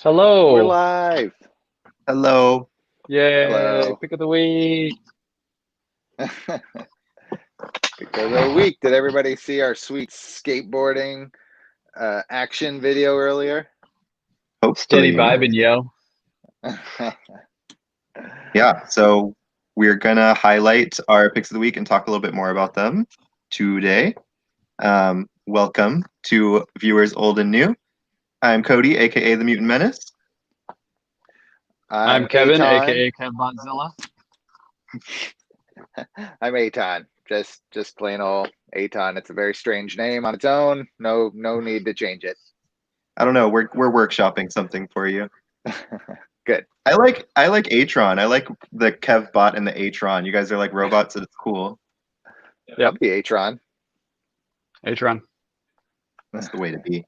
We're Hello. live. Hello. Yay. Hello. Pick of the week. Pick of the week. Did everybody see our sweet skateboarding action video earlier? Steady Hopefully. vibing, yo. Yeah. So we're gonna highlight our picks of the week and talk a little bit more about them today. Welcome to viewers old and new. I'm Cody, aka the Mutant Menace. I'm Kevin, Aton. aka KevBotzilla. I'm Aton. Just plain old Aton. It's a very strange name on its own. No need to change it. I don't know. We're workshopping something for you. Good. I like Atron. I like the KevBot and the Atron. You guys are like robots, and it's cool. I'll be Atron. Atron. That's the way to be.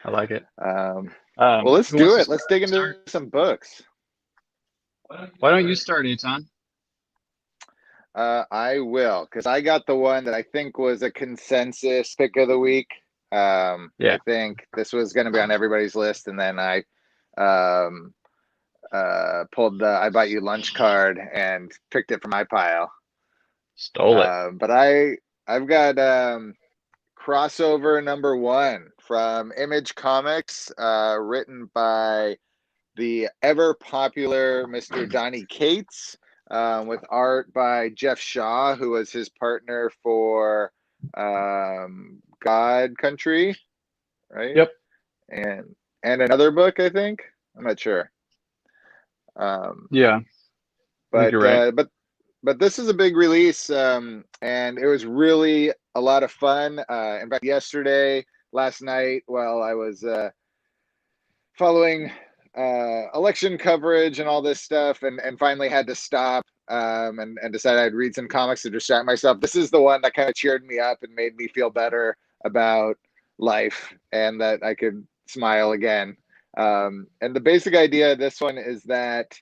I like it. Well, let's who do wants it. to Let's dig into start? some books. Why don't you start, Aton? I will, because I got the one that I think was a consensus pick of the week. Yeah. I think this was going to be on everybody's list, and then I pulled the I Bought You Lunch card and picked it from my pile. Stole it. But I've got crossover number 1 from Image Comics, written by the ever popular Mr. Donny Cates, with art by Jeff Shaw, who was his partner for God Country, right? Yep. And another book, I think. I'm not sure. Yeah. I But think you're right. but this is a big release, and it was really a lot of fun. In fact, last night, while I was following election coverage and all this stuff, and finally had to stop and decided I'd read some comics to distract myself. This is the one that kind of cheered me up and made me feel better about life and that I could smile again. And the basic idea of this one is that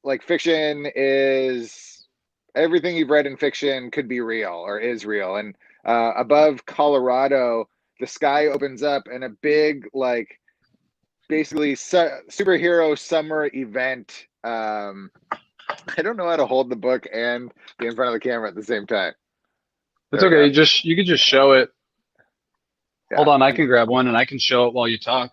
like fiction is everything you've read in fiction could be real or is real. And above Colorado, the sky opens up and a big, like, basically superhero summer event. I don't know how to hold the book and be in front of the camera at the same time. It's There we okay. go. You can just show it. Yeah. Hold on, I can grab one and I can show it while you talk.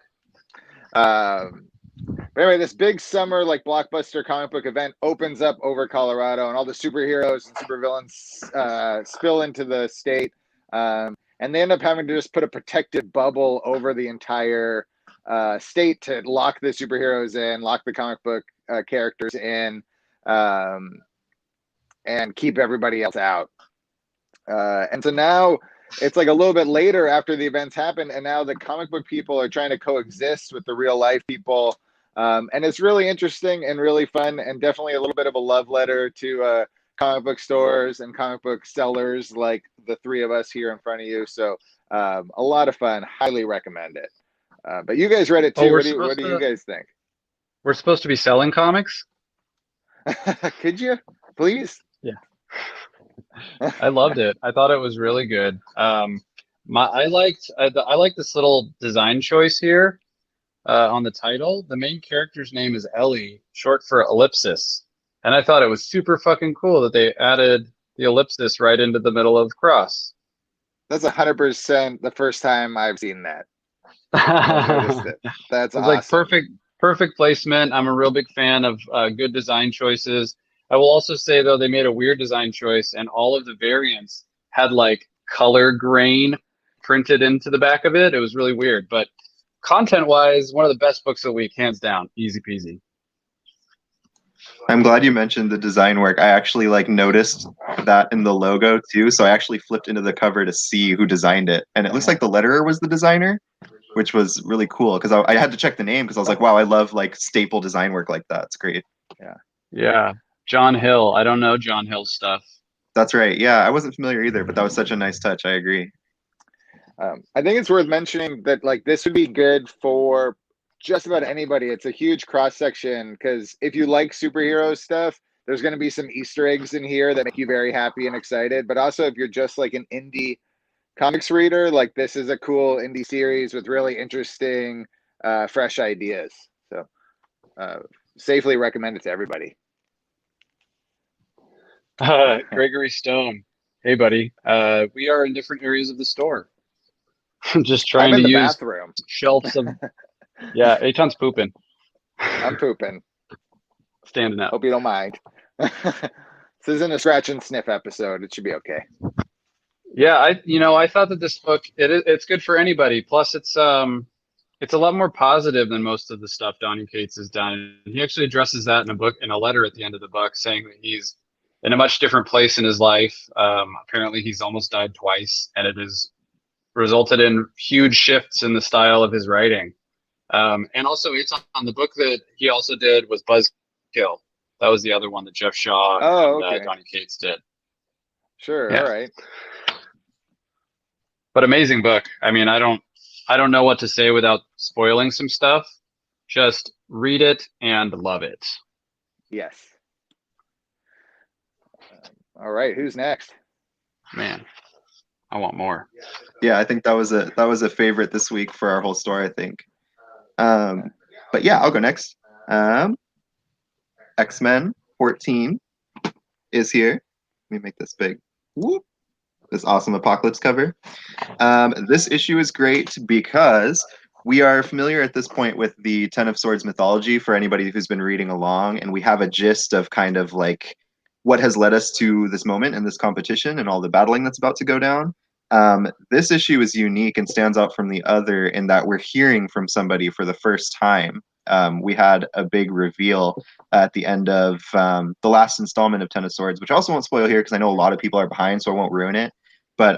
But anyway, this big summer like blockbuster comic book event opens up over Colorado, and all the superheroes and supervillains spill into the state, and they end up having to just put a protective bubble over the entire state to lock the superheroes in, lock the comic book characters in, and keep everybody else out. And so now it's like a little bit later after the events happen, and now the comic book people are trying to coexist with the real life people. And it's really interesting and really fun, and definitely a little bit of a love letter to comic book stores and comic book sellers like the three of us here in front of you. So a lot of fun. Highly recommend it. But you guys read it too. What do you guys think? We're supposed to be selling comics? Could you please? Yeah. I loved it. I thought it was really good. I like this little design choice here on the title. The main character's name is Ellie, short for ellipsis, and I thought it was super fucking cool that they added the ellipsis right into the middle of the cross. That's 100% the first time I've seen that. I've noticed it. That's It's awesome. like perfect placement. I'm a real big fan of good design choices. I will also say though, they made a weird design choice, and all of the variants had like color grain printed into the back of it. It was really weird, but content-wise, one of the best books of the week, hands down. Easy peasy. I'm glad you mentioned the design work. I actually like noticed that in the logo too. So I actually flipped into the cover to see who designed it, and it looks like the letterer was the designer, which was really cool because I had to check the name because I was like, wow, I love like staple design work like that. It's great. Yeah. John Hill. I don't know John Hill's stuff. That's right. Yeah, I wasn't familiar either, but that was such a nice touch. I agree. I think it's worth mentioning that like this would be good for just about anybody. It's a huge cross section because if you like superhero stuff, there's going to be some Easter eggs in here that make you very happy and excited. But also, if you're just like an indie comics reader, like this is a cool indie series with really interesting, fresh ideas. So safely recommend it to everybody. Gregory Stone. Hey, buddy. We are in different areas of the store. I'm just I'm trying in to the use bathroom. shelves of. Yeah, Aton's pooping. I'm pooping. Standing up. Hope you don't mind. This isn't a scratch and sniff episode. It should be okay. Yeah, I thought that this book it's good for anybody. Plus, it's a lot more positive than most of the stuff Donny Cates has done. He actually addresses that in a letter at the end of the book, saying that he's in a much different place in his life. Apparently, he's almost died twice, and it has resulted in huge shifts in the style of his writing. And also, it's on the book that he also did was Buzzkill. That was the other one that Jeff Shaw and Donny Cates did. Sure. Yeah. All right. But amazing book. I mean, I don't know what to say without spoiling some stuff. Just read it and love it. Yes. All right. Who's next? Man, I want more. Yeah, I think that was a favorite this week for our whole store, I think. But yeah, I'll go next. X-Men 14 is here. Let me make this big. Whoop. This awesome Apocalypse cover. This issue is great because we are familiar at this point with the Ten of Swords mythology for anybody who's been reading along, and we have a gist of kind of like what has led us to this moment and this competition and all the battling that's about to go down. This issue is unique and stands out from the other in that we're hearing from somebody for the first time. We had a big reveal at the end of the last installment of Ten of Swords, which I also won't spoil here because I know a lot of people are behind, so I won't ruin it. But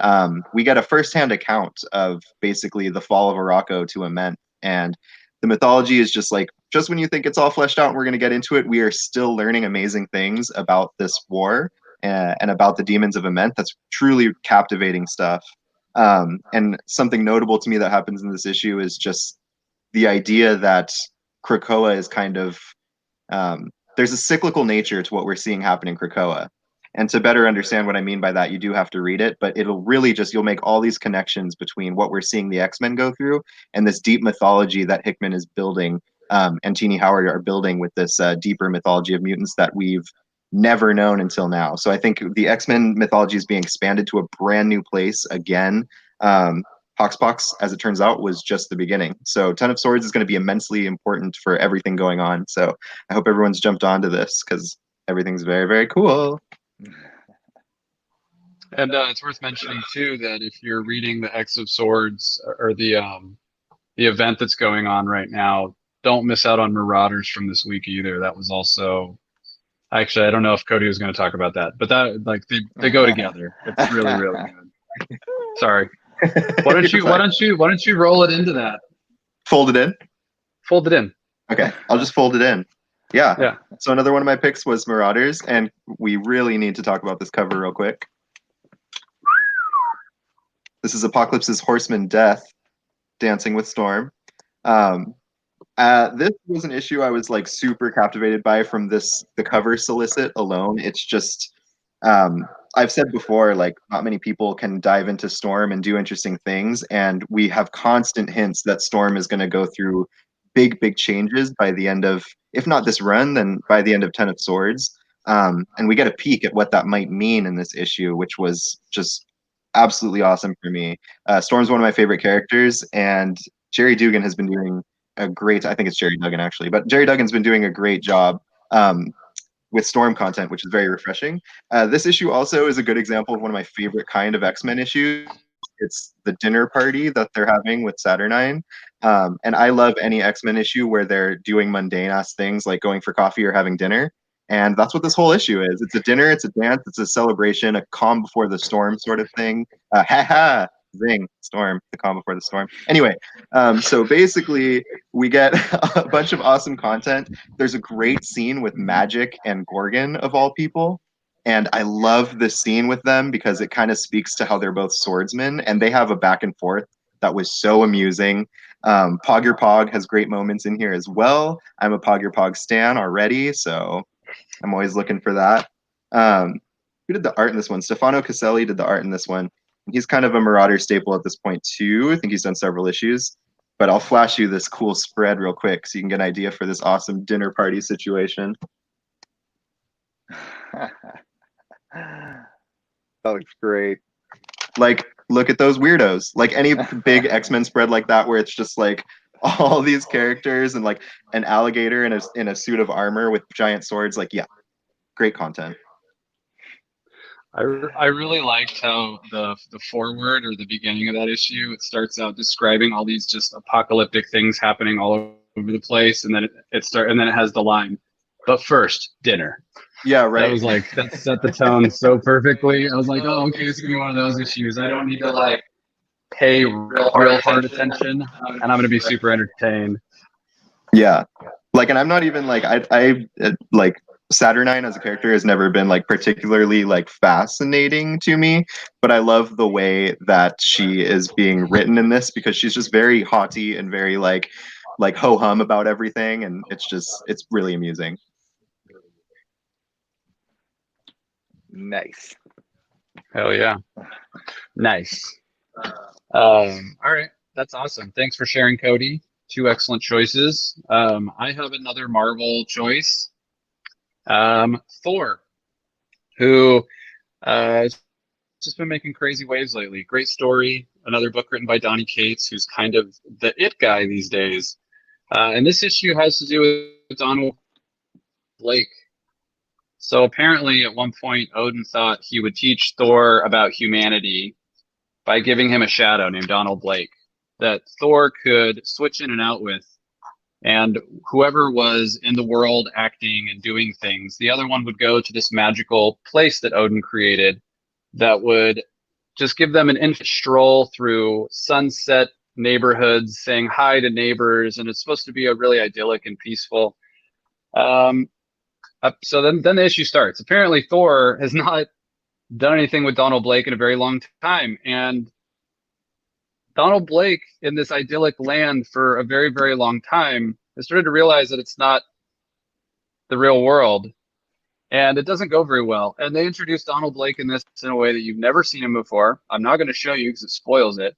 we get a firsthand account of basically the fall of Arakko to Ament. And the mythology is just like, just when you think it's all fleshed out and we're going to get into it, we are still learning amazing things about this war and about the demons of Ament. That's truly captivating stuff. And something notable to me that happens in this issue is just the idea that Krakoa is kind of, there's a cyclical nature to what we're seeing happen in Krakoa. And to better understand what I mean by that, you do have to read it, but it'll really just, you'll make all these connections between what we're seeing the X-Men go through and this deep mythology that Hickman is building, and Tini Howard are building with this deeper mythology of mutants that we've never known until now. So I think the X-Men mythology is being expanded to a brand new place again. Hoxpox, as it turns out, was just the beginning. So Ten of Swords is going to be immensely important for everything going on. So I hope everyone's jumped onto this because everything's very, very cool. And it's worth mentioning too that if you're reading the X of Swords or the event that's going on right now, don't miss out on Marauders from this week either. That was also actually, I don't know if Cody was going to talk about that, but that like they go together. It's really, really good. Sorry. Why don't you roll it into that? Fold it in. Fold it in. Okay, I'll just fold it in. Yeah. Yeah. So another one of my picks was Marauders, and we really need to talk about this cover real quick. This is Apocalypse's Horseman Death, Dancing with Storm. This was an issue I was like super captivated by from the cover solicit alone. It's just, I've said before, like not many people can dive into Storm and do interesting things, and we have constant hints that Storm is going to go through big changes by the end of, if not this run, then by the end of Ten of Swords. And we get a peek at what that might mean in this issue, which was just absolutely awesome for me. Storm's one of my favorite characters, and Jerry Dugan has been doing I think it's Jerry Duggan actually, but Jerry Duggan's been doing a great job with Storm content, which is very refreshing. This issue also is a good example of one of my favorite kind of X-Men issues. It's the dinner party that they're having with Saturnine. And I love any X-Men issue where they're doing mundane ass things like going for coffee or having dinner. And that's what this whole issue is. It's a dinner, it's a dance, it's a celebration, a calm before the storm sort of thing. Zing, storm, the calm before the storm. Anyway, so basically we get a bunch of awesome content. There's a great scene with Magic and Gorgon of all people. And I love this scene with them because it kind of speaks to how they're both swordsmen and they have a back and forth that was so amusing. Pog Your Pog has great moments in here as well. I'm a Pog Your Pog stan already, so I'm always looking for that. Who did the art in this one? Stefano Caselli did the art in this one. He's kind of a Marauder staple at this point too. I think he's done several issues. But I'll flash you this cool spread real quick so you can get an idea for this awesome dinner party situation. That looks great. Like, look at those weirdos. Like any big X-Men spread like that where it's just like all these characters and like an alligator in a suit of armor with giant swords. Like, yeah, great content. I really liked how the foreword or the beginning of that issue, it starts out describing all these just apocalyptic things happening all over the place, and then and then it has the line, "But first, dinner." Yeah, right. That was like, that set the tone so perfectly. I was like, oh, okay, this is gonna be one of those issues. I don't need to like pay real hard attention, and I'm gonna be super entertained. Yeah, like, and I'm not even like I like Saturnine as a character has never been like particularly like fascinating to me, but I love the way that she is being written in this because she's just very haughty and very like ho hum about everything, and it's really amusing. Nice. Hell yeah, nice. All right, that's awesome. Thanks for sharing, Cody. Two excellent choices. I have another Marvel choice. Thor, who has just been making crazy waves lately. Great story. Another book written by Donny Cates, who's kind of the it guy these days. And this issue has to do with Donald Blake. So apparently at one point, Odin thought he would teach Thor about humanity by giving him a shadow named Donald Blake that Thor could switch in and out with. And whoever was in the world acting and doing things, the other one would go to this magical place that Odin created that would just give them an infinite stroll through sunset neighborhoods, saying hi to neighbors, and it's supposed to be a really idyllic and peaceful. So then the issue starts. Apparently, Thor has not done anything with Donald Blake in a very long time, and Donald Blake in this idyllic land for a very, very long time has started to realize that it's not the real world, and it doesn't go very well. And they introduced Donald Blake in this in a way that you've never seen him before. I'm not going to show you because it spoils it.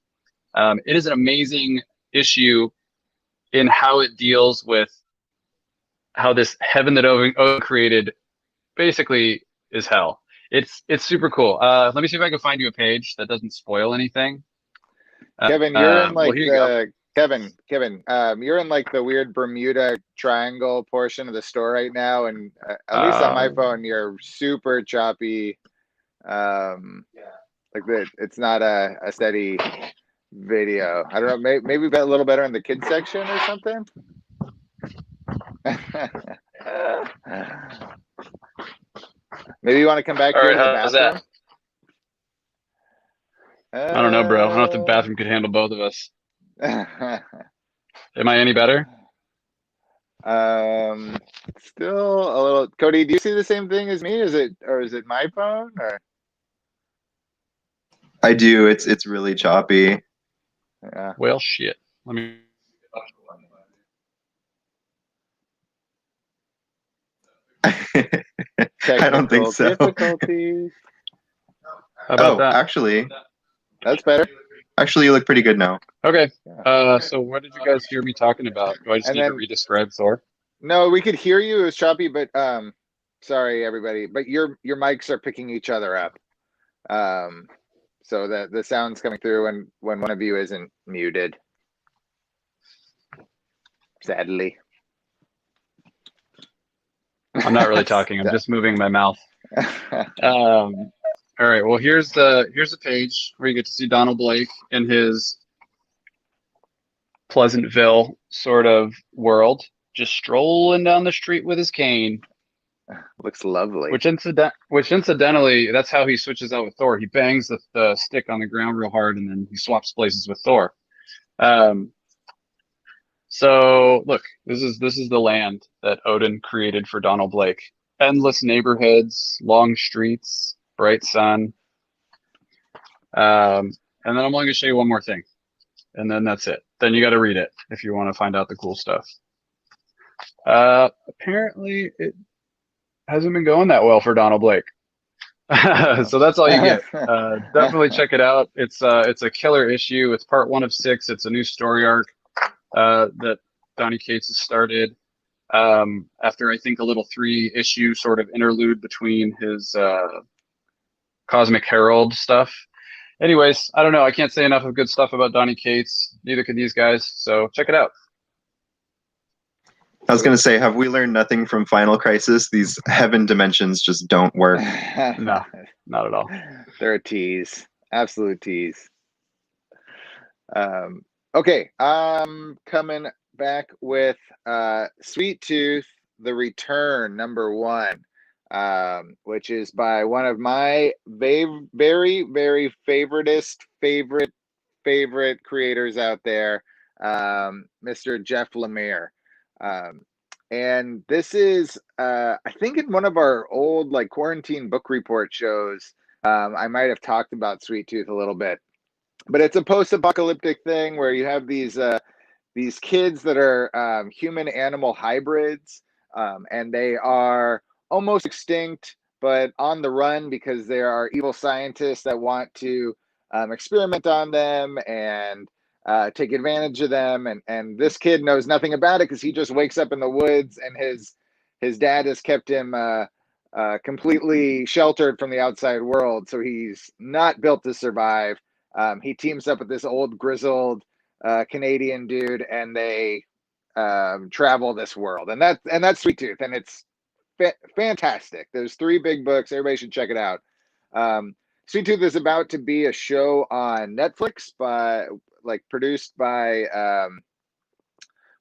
It is an amazing issue in how it deals with how this heaven that Odin created basically is hell. It's super cool. Let me see if I can find you a page that doesn't spoil anything. Kevin, you're in like well, Kevin, you're in like the weird Bermuda Triangle portion of the store right now, and at least on my phone, you're super choppy. Like it's not a steady video. I don't know. Maybe a little better in the kids section or something. Maybe you want to come back here to the how's bathroom. I don't know, bro. I don't know if the bathroom could handle both of us. Am I any better? Still a little. Cody, do you see the same thing as me? Is it my phone or? I do. It's really choppy. Yeah. Well, shit. Let me. I don't think so. Difficulties. How about that? Actually, That's better. Actually, you look pretty good now. Okay. So what did you guys hear me talking about? Do I just need to re-describe Thor? No, we could hear you. It was choppy, but sorry everybody, but your mics are picking each other up. So the sound's coming through when one of you isn't muted. Sadly. I'm not really talking. I'm just moving my mouth. All right. Well, here's the page where you get to see Donald Blake in his Pleasantville sort of world, just strolling down the street with his cane. Looks lovely. Which incidentally, that's how he switches out with Thor. He bangs the stick on the ground real hard, and then he swaps places with Thor. So look, this is the land that Odin created for Donald Blake. Endless neighborhoods, long streets, bright sun. And then I'm only going to show you one more thing, and then that's it. Then you got to read it if you want to find out the cool stuff. Apparently, it hasn't been going that well for Donald Blake. So that's all you get. Definitely check it out. It's a killer issue. It's part 1 of 6. It's a new story arc that Donny Cates has started after I think a little 3-issue sort of interlude between his Cosmic Herald stuff. Anyways, I don't know. I can't say enough of good stuff about Donny Cates. Neither could these guys. So check it out. I was going to say, have we learned nothing from Final Crisis? These heaven dimensions just don't work. No, not at all. They're a tease. Absolute tease. Okay, I'm coming back with Sweet Tooth, The Return, #1, which is by one of my very, very favorite creators out there, Mr. Jeff Lemire. And this is, I think in one of our old like quarantine book report shows, I might have talked about Sweet Tooth a little bit, but it's a post-apocalyptic thing where you have these kids that are human animal hybrids, and they are almost extinct, but on the run because there are evil scientists that want to experiment on them and take advantage of them. And this kid knows nothing about it because he just wakes up in the woods, and his dad has kept him completely sheltered from the outside world. So he's not built to survive. He teams up with this old grizzled Canadian dude, and they travel this world. And that's Sweet Tooth, and it's fantastic. There's 3 big books. Everybody should check it out. Sweet Tooth is about to be a show on Netflix produced by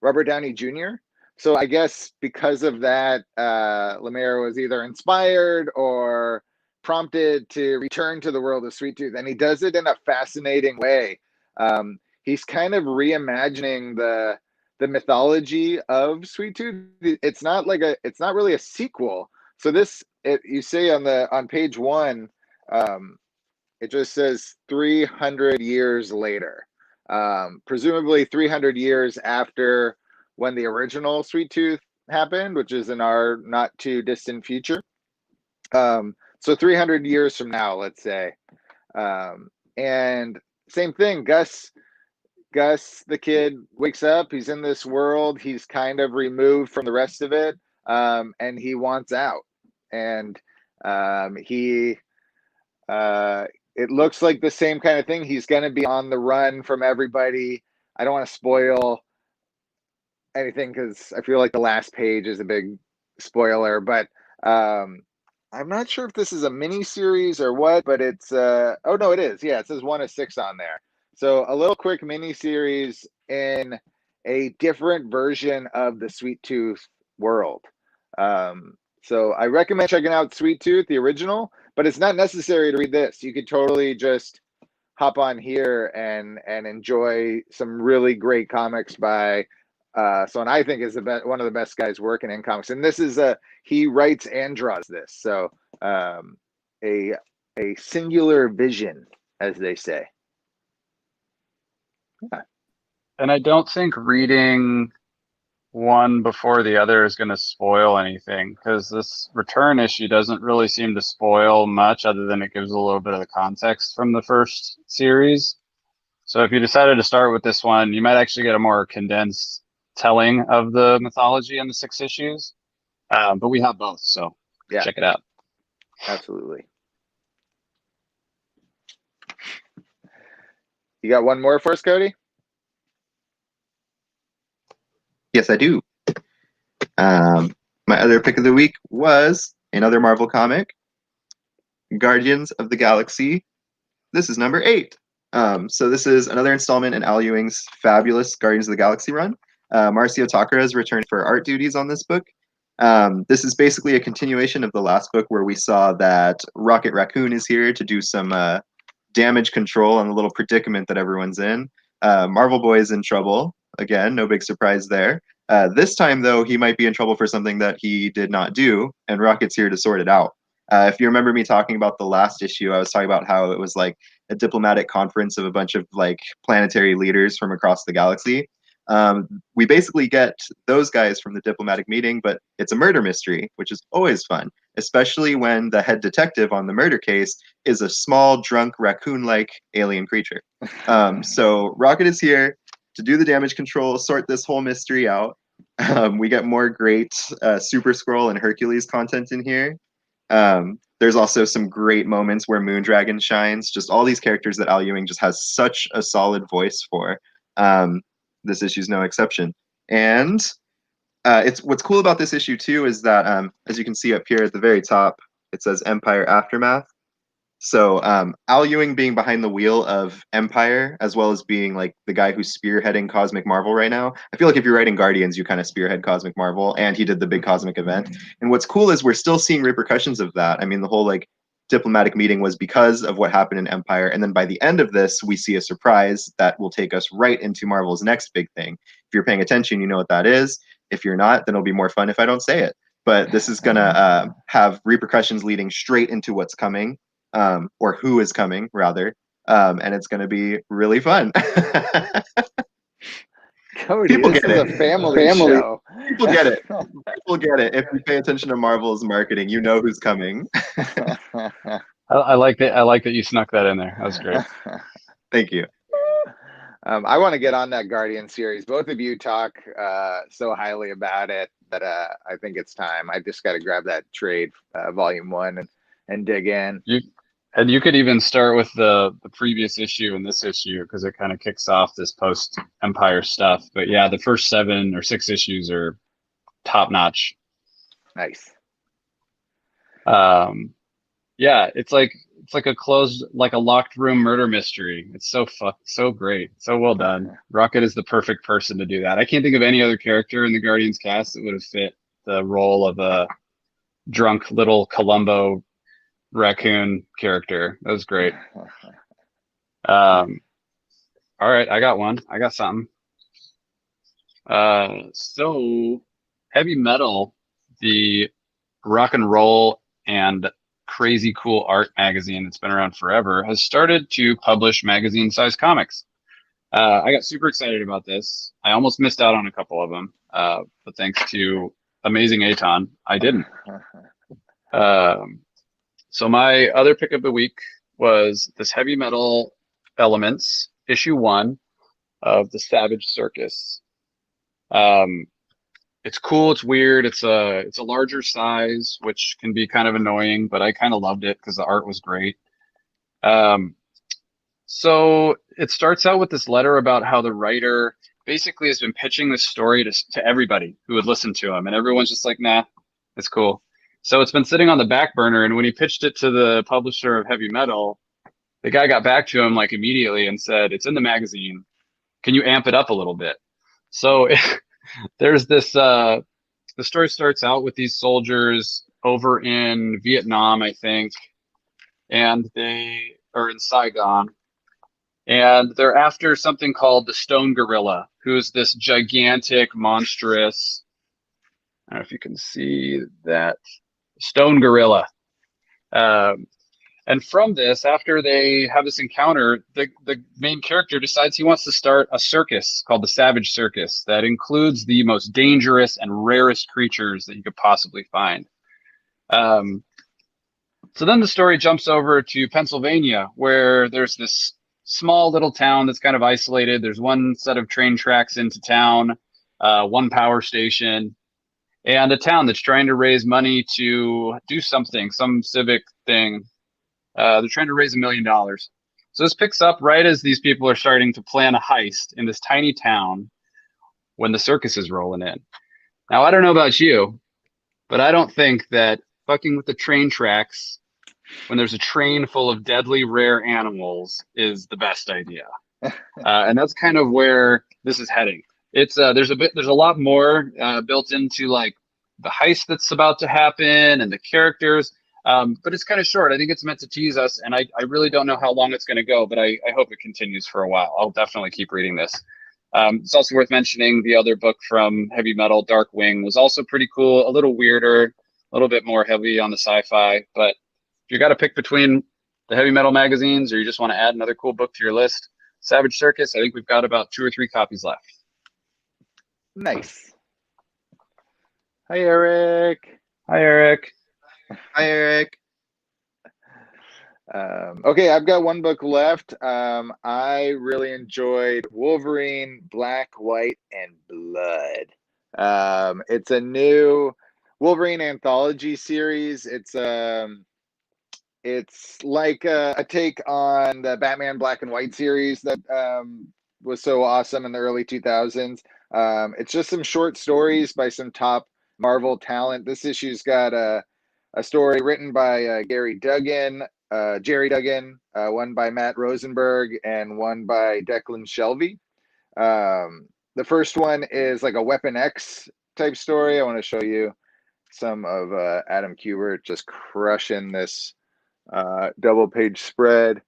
Robert Downey Jr. So I guess because of that, Lemire was either inspired or prompted to return to the world of Sweet Tooth, and he does it in a fascinating way. He's kind of reimagining the mythology of Sweet Tooth. It's not really a sequel. So you say on page 1, it just says 300 years later, presumably 300 years after when the original Sweet Tooth happened, which is in our not too distant future. So 300 years from now, let's say. And same thing, Gus, the kid, wakes up. He's in this world. He's kind of removed from the rest of it, and he wants out. And it looks like the same kind of thing. He's going to be on the run from everybody. I don't want to spoil anything because I feel like the last page is a big spoiler, but I'm not sure if this is a mini series or what, but it's oh no, it is. Yeah, it says 1 of 6 on there. So a little quick mini series in a different version of the Sweet Tooth world. So I recommend checking out Sweet Tooth, the original, but it's not necessary to read this. You could totally just hop on here and enjoy some really great comics by someone I think is one of the best guys working in comics. And this is he writes and draws this. So a singular vision, as they say. Yeah. And I don't think reading one before the other is going to spoil anything, because this return issue doesn't really seem to spoil much other than it gives a little bit of the context from the first series. So if you decided to start with this one, you might actually get a more condensed telling of the mythology in the 6 issues. But we have both, so yeah, check it out. Absolutely. You got one more for us, Cody? Yes, I do. My other pick of the week was another Marvel comic, Guardians of the Galaxy. This is number 8. So this is another installment in Al Ewing's fabulous Guardians of the Galaxy run. Marcio Takara has returned for art duties on this book. This is basically a continuation of the last book where we saw that Rocket Raccoon is here to do some damage control on the little predicament that everyone's in. Marvel Boy is in trouble. Again, no big surprise there. This time, though, he might be in trouble for something that he did not do, and Rocket's here to sort it out. If you remember me talking about the last issue, I was talking about how it was like a diplomatic conference of a bunch of like planetary leaders from across the galaxy. We basically get those guys from the diplomatic meeting, but it's a murder mystery, which is always fun. especially when the head detective on the murder case is a small, drunk, raccoon-like alien creature. So Rocket is here to do the damage control, sort this whole mystery out. We get more great Super Scroll and Hercules content in here. There's also some great moments where Moondragon shines. Just all these characters that Al Ewing just has such a solid voice for. This issue's no exception. And it's what's cool about this issue too is that as you can see up here at the very top, it says Empire Aftermath. So Al Ewing being behind the wheel of Empire, as well as being like the guy who's spearheading Cosmic Marvel right now. I feel like if you're writing Guardians, you kind of spearhead Cosmic Marvel, and he did the big cosmic event. And what's cool is we're still seeing repercussions of that. I mean, the whole like diplomatic meeting was because of what happened in Empire, and then by the end of this, we see a surprise that will take us right into Marvel's next big thing. If you're paying attention, you know what that is. If you're not, then it'll be more fun if I don't say it. But this is gonna have repercussions leading straight into what's coming. Or who is coming, rather. And it's going to be really fun. Cody, People this get is it. a family show. People get it. People get it. If you pay attention to Marvel's marketing, you know who's coming. I like that. I like that you snuck that in there. That was great. Thank you. I want to get on that Guardian series. Both of you talk so highly about it that I think it's time. I just got to grab that trade, volume 1, and dig in. You could even start with the previous issue and this issue because it kind of kicks off this post Empire stuff. But yeah, the first 7 or 6 issues are top notch. Nice. Yeah, it's like a closed, like a locked room murder mystery. It's so great, so well done. Rocket is the perfect person to do that. I can't think of any other character in the Guardians cast that would have fit the role of a drunk little Columbo raccoon character. That was great. All right, I got one. I got something. So Heavy Metal, the rock and roll and crazy cool art magazine that's been around forever, has started to publish magazine-sized comics. I got super excited about this. I almost missed out on a couple of them, but thanks to Amazing Aton, I didn't. So my other pick of the week was this Heavy Metal Elements, issue 1 of the Savage Circus. It's cool. It's weird. It's a larger size, which can be kind of annoying, but I kind of loved it because the art was great. So it starts out with this letter about how the writer basically has been pitching this story to everybody who would listen to him, and everyone's just like, nah, it's cool. So it's been sitting on the back burner, and when he pitched it to the publisher of Heavy Metal, the guy got back to him like immediately and said, it's in the magazine. Can you amp it up a little bit? So there's this, the story starts out with these soldiers over in Vietnam, I think, and they are in Saigon, and they're after something called the Stone Gorilla, who's this gigantic, monstrous, I don't know if you can see that, Stone Gorilla. And from this, after they have this encounter, the main character decides he wants to start a circus called the Savage Circus that includes the most dangerous and rarest creatures that you could possibly find. So then the story jumps over to Pennsylvania, where there's this small little town that's kind of isolated. There's one set of train tracks into town, one power station, and a town that's trying to raise money to do something, some civic thing. They're trying to raise $1 million. So this picks up right as these people are starting to plan a heist in this tiny town when the circus is rolling in. Now, I don't know about you, but I don't think that fucking with the train tracks when there's a train full of deadly rare animals is the best idea. And that's kind of where this is heading. It's there's a lot more built into like the heist that's about to happen and the characters. But it's kind of short. I think it's meant to tease us, and I really don't know how long it's going to go, but I hope it continues for a while. I'll definitely keep reading this. It's also worth mentioning the other book from Heavy Metal, Dark Wing, was also pretty cool, a little weirder, a little bit more heavy on the sci-fi. But if you got to pick between the Heavy Metal magazines or you just want to add another cool book to your list, Savage Circus, I think we've got about 2 or 3 copies left. Nice. Hi, Eric. Hi, Eric. Hi, Eric. Okay, I've got one book left. I really enjoyed Wolverine, Black, White, and Blood. It's a new Wolverine anthology series. It's like a take on the Batman Black and White series that was so awesome in the early 2000s. It's just some short stories by some top Marvel talent. This issue's got a story written by Jerry Duggan, one by Matt Rosenberg, and one by Declan Shelvey. The first one is like a Weapon X type story. I want to show you some of Adam Kubert just crushing this double page spread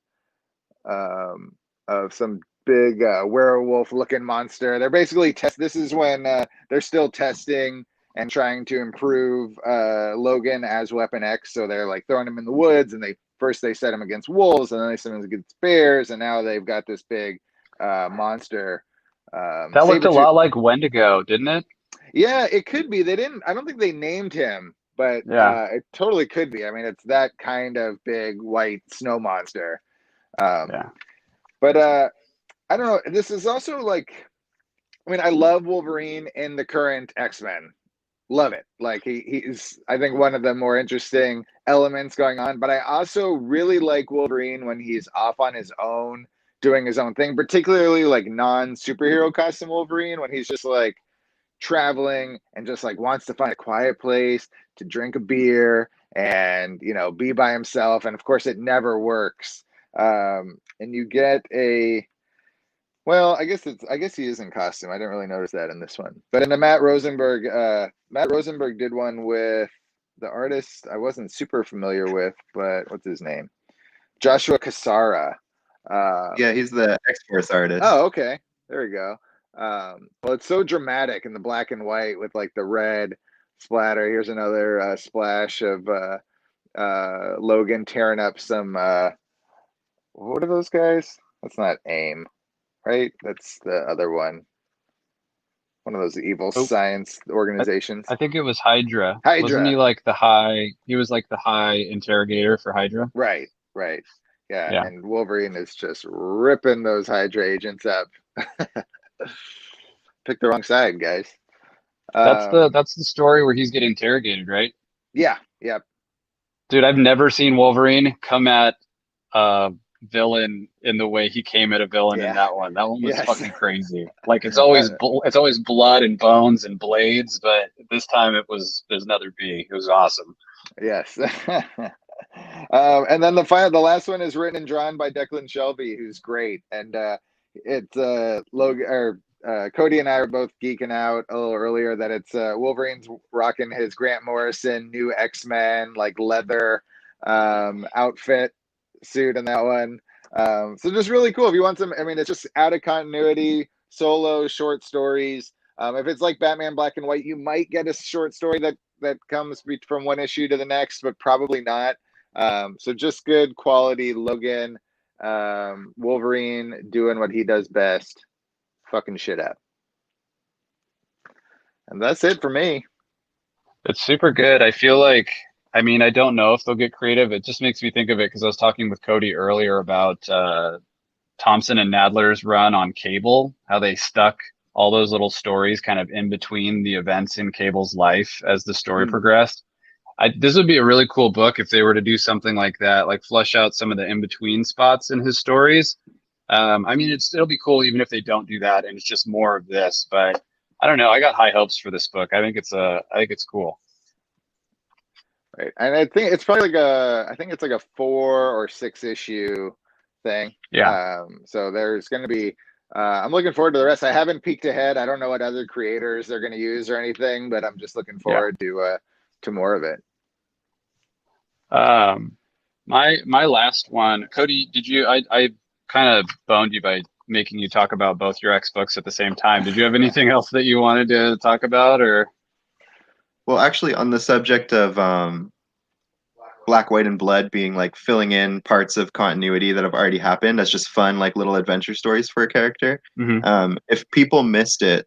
of some big werewolf looking monster. They're basically this is when they're still testing and trying to improve Logan as Weapon X. So they're like throwing him in the woods, and they set him against wolves, and then they set him against bears, and now they've got this big monster. That looked a lot like Wendigo, didn't it? Yeah, it could be. I don't think they named him, but Yeah. it totally could be. I mean, it's that kind of big white snow monster. Yeah. But I don't know. This is also like, I mean, I love Wolverine in the current X-Men. Love it. Like he's, I think, one of the more interesting elements going on. But I also really like Wolverine when he's off on his own, doing his own thing, particularly like non-superhero costume Wolverine, when he's just like traveling and just like wants to find a quiet place to drink a beer and be by himself, and of course it never works. And you get I guess he is in costume. I didn't really notice that in this one, but in the Matt Rosenberg did one with the artist I wasn't super familiar with, but what's his name, Joshua Cassara. Yeah, he's the X-Force artist. Oh, okay, there we go. Well, it's so dramatic in the black and white with like the red splatter. Here's another splash of Logan tearing up some. What are those guys? That's not AIM, right? That's the other one. One of those evil science organizations. I think it was Hydra. Hydra. Wasn't he like the high? He was like the high interrogator for Hydra. Right. Yeah. And Wolverine is just ripping those Hydra agents up. Pick the wrong side, guys. That's the story where he's getting interrogated, right? Yeah. Yep. Dude, I've never seen Wolverine come at a villain in the way he came at a villain in that one. That one was fucking crazy. Like it's always blood and bones and blades, but this time there's another B. It was awesome. Yes. And then the last one is written and drawn by Declan Shelvey, who's great. And it's Logan or Cody and I were both geeking out a little earlier that it's Wolverine's rocking his Grant Morrison new X-Men like leather outfit suit in that one. So just really cool. If you want some, I mean, it's just out of continuity, solo short stories. If it's like Batman Black and White, you might get a short story that comes from one issue to the next, but probably not. So just good quality Logan, Wolverine doing what he does best, fucking shit up. And that's it for me. It's super good. I feel like, I mean, I don't know if they'll get creative. It just makes me think of it because I was talking with Cody earlier about Thompson and Nadler's run on Cable, how they stuck all those little stories kind of in between the events in Cable's life as the story progressed. This would be a really cool book if they were to do something like that, like flush out some of the in-between spots in his stories. I mean, it'll be cool even if they don't do that and it's just more of this, but I don't know. I got high hopes for this book. I think it's cool. Right. And I think it's probably like a 4 or 6 issue thing. Yeah. So there's going to be, I'm looking forward to the rest. I haven't peeked ahead. I don't know what other creators they're going to use or anything, but I'm just looking forward to more of it. My last one, Cody, I kind of boned you by making you talk about both your X books at the same time. Did you have anything else that you wanted to talk about, or? Well, actually, on the subject of Black, White, and Blood being like filling in parts of continuity that have already happened, that's just fun, like little adventure stories for a character. Mm-hmm. If people missed it,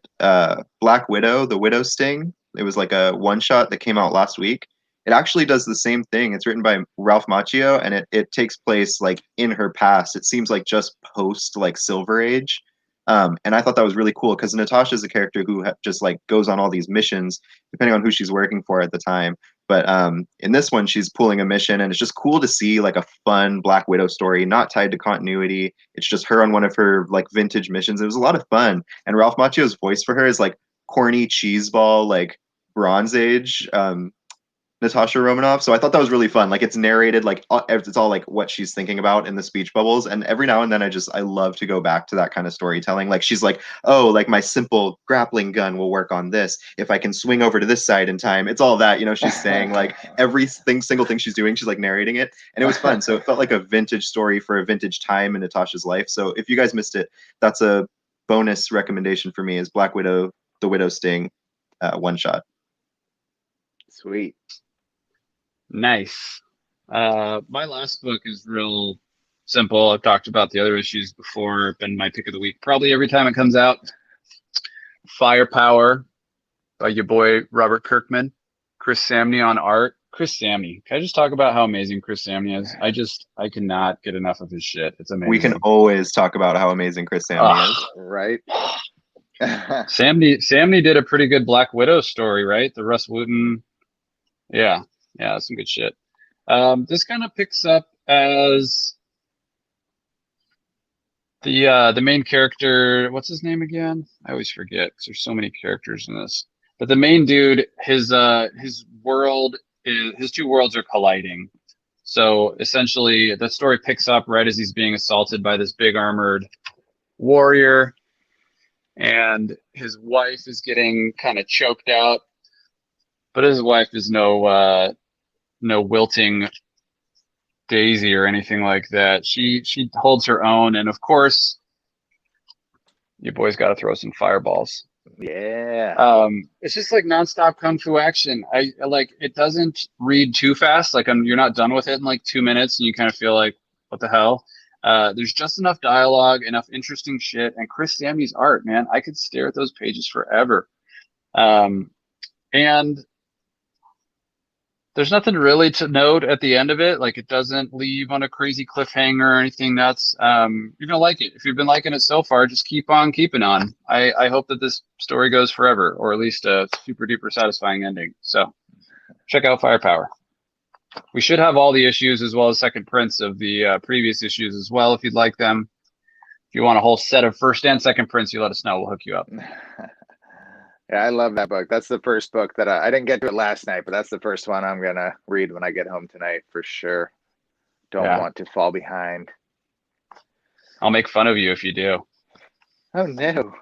Black Widow, the Widow Sting, it was like a one shot that came out last week. it actually does the same thing. It's written by Ralph Macchio, and it takes place like in her past. It seems like just post like Silver Age. And I thought that was really cool because Natasha is a character who just like goes on all these missions, depending on who she's working for at the time. But in this one, she's pulling a mission, and it's just cool to see like a fun Black Widow story, not tied to continuity. It's just her on one of her like vintage missions. It was a lot of fun, and Ralph Macchio's voice for her is like corny cheeseball, like Bronze Age Natasha Romanoff. So I thought that was really fun. Like it's narrated, like it's all like what she's thinking about in the speech bubbles. And every now and then I love to go back to that kind of storytelling. Like she's like, oh, like my simple grappling gun will work on this. If I can swing over to this side in time, it's all that, she's saying like single thing she's doing, she's like narrating it. And it was fun. So it felt like a vintage story for a vintage time in Natasha's life. So if you guys missed it, that's a bonus recommendation for me is Black Widow, The Widow Sting one shot. Sweet. Nice. My last book is real simple. I've talked about the other issues before. Been my pick of the week probably every time it comes out. Firepower by your boy Robert Kirkman. Chris Samney on art. Chris Samney. Can I just talk about how amazing Chris Samney is? I cannot get enough of his shit. It's amazing. We can always talk about how amazing Chris Samney is. Right. Samney did a pretty good Black Widow story, right? The Russ Wooten. Yeah, some good shit. This kind of picks up as the main character. What's his name again? I always forget because there's so many characters in this. But the main dude, his world is, his two worlds are colliding. So essentially, the story picks up right as he's being assaulted by this big armored warrior, and his wife is getting kind of choked out. But his wife is no wilting daisy or anything like that. She holds her own, and of course, your boy's got to throw some fireballs. Yeah. It's just like nonstop kung fu action. I like it. Doesn't read too fast. Like you're not done with it in like 2 minutes, and you kind of feel like, what the hell? There's just enough dialogue, enough interesting shit, and Chris Samney's art, man. I could stare at those pages forever. And there's nothing really to note at the end of it. Like it doesn't leave on a crazy cliffhanger or anything. That's you're gonna like it. If you've been liking it so far, just keep on keeping on. I hope that this story goes forever, or at least a super duper satisfying ending. So check out Firepower. We should have all the issues as well as second prints of the previous issues as well if you'd like them. If you want a whole set of first and second prints, you let us know. We'll hook you up. Yeah, I love that book. That's the first book that I didn't get to it last night, but that's the first one I'm going to read when I get home tonight for sure. Don't want to fall behind. I'll make fun of you if you do. Oh, no.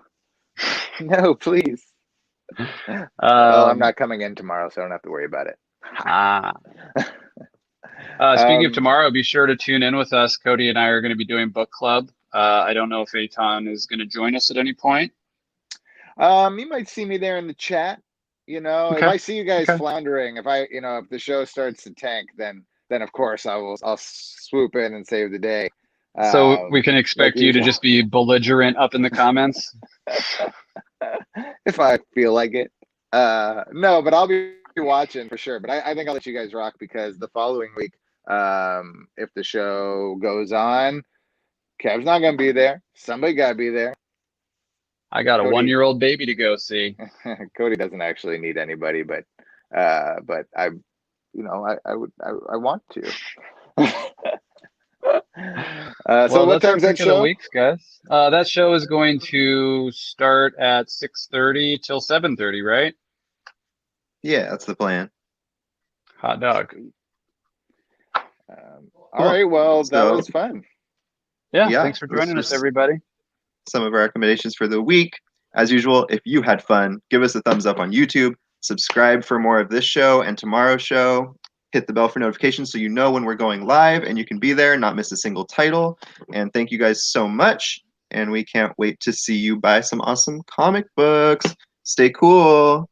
No, please. Well, I'm not coming in tomorrow, so I don't have to worry about it. Speaking of tomorrow, be sure to tune in with us. Cody and I are going to be doing book club. I don't know if Eitan is going to join us at any point. You might see me there in the chat. Okay. If I see you guys floundering, if the show starts to tank, then of course I'll swoop in and save the day. So we can expect you to just be belligerent up in the comments. If I feel like it. No, but I'll be watching for sure. But I think I'll let you guys rock because the following week, if the show goes on, Kev's not gonna be there. Somebody gotta be there. I got a 1-year-old baby to go see. Cody doesn't actually need anybody, but I want to. So what time's that show? Weeks, guys. That show is going to start at 6:30 till 7:30, right? Yeah, that's the plan. Hot dog. All right. Well, that was fun. Yeah. Thanks for joining us, everybody. Some of our recommendations for the week. As usual, if you had fun, give us a thumbs up on YouTube, subscribe for more of this show and tomorrow's show, hit the bell for notifications so you know when we're going live and you can be there and not miss a single title. And thank you guys so much. And we can't wait to see you buy some awesome comic books. Stay cool.